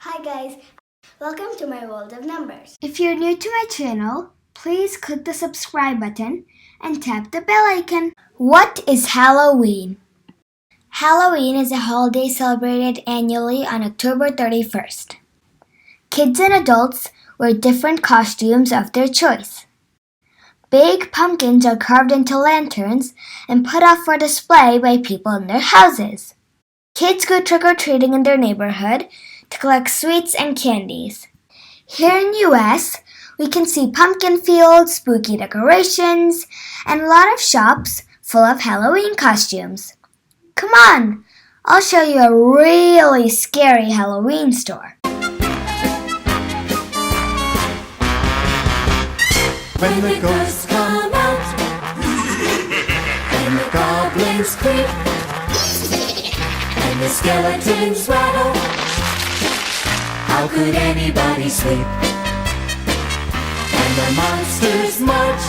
Hi guys, welcome to my world of numbers. If you're new to my channel, please click the subscribe button and tap the bell icon. What is Halloween? Halloween is a holiday celebrated annually on October 31st. Kids and adults wear different costumes of their choice. Big pumpkins are carved into lanterns and put up for display by people in their houses. Kids go trick-or-treating in their neighborhood to collect sweets and candies. Here in the US, we can see pumpkin fields, spooky decorations, and a lot of shops full of Halloween costumes. Come on, I'll show you a really scary Halloween store. When the ghosts come out and the goblins creep and the skeletons rattle, how could anybody sleep? And the monsters march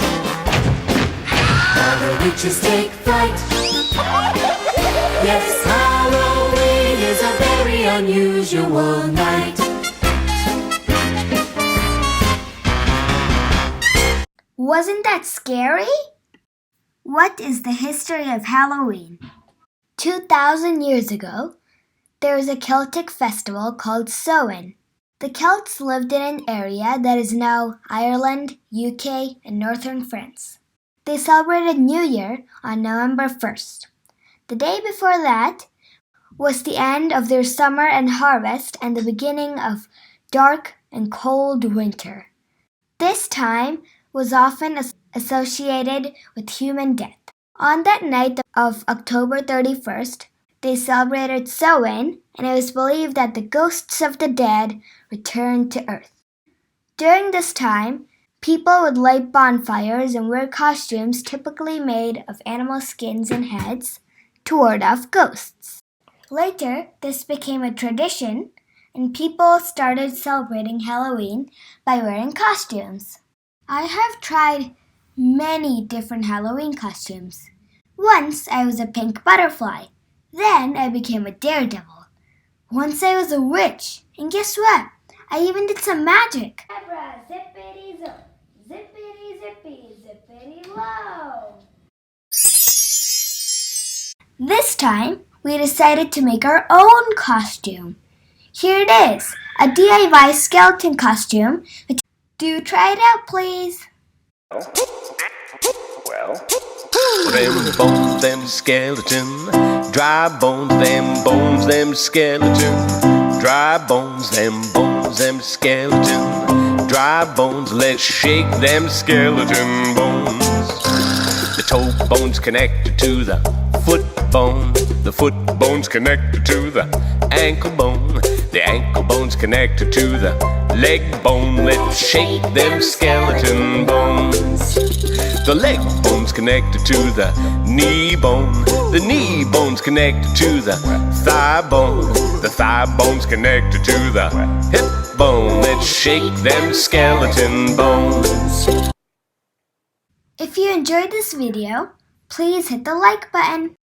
while the witches take flight. Yes, Halloween is a very unusual night. Wasn't that scary? What is the history of Halloween? 2,000 years ago, there was a Celtic festival called Samhain. The Celts lived in an area that is now Ireland, UK, and northern France. They celebrated New Year on November 1st. The day before that was the end of their summer and harvest and the beginning of dark and cold winter. This time was often associated with human death. On that night of October 31st, they celebrated Samhain, and it was believed that the ghosts of the dead returned to Earth. During this time, people would light bonfires and wear costumes typically made of animal skins and heads to ward off ghosts. Later, this became a tradition, and people started celebrating Halloween by wearing costumes. I have tried many different Halloween costumes. Once I was a pink butterfly. Then I became a daredevil. Once I was a witch. And guess what? I even did some magic. Zippity zo, zippity zippy, zippity low. This time, we decided to make our own costume. Here it is, a DIY skeleton costume. Do try it out, please. Well, them bones, them skeleton. Dry bones, them skeleton. Dry bones, them skeleton. Dry bones, let's shake them skeleton bones. The toe bone's connected to the foot bone. The foot bone's connected to the ankle bone. The ankle bone's connected to the leg bone. Let's shake them skeleton bones. The leg bone's connected to the knee bone. The knee bone's connected to the thigh bone. The thigh bone's connected to the hip bone. Let's shake them skeleton bones. If you enjoyed this video, please hit the like button.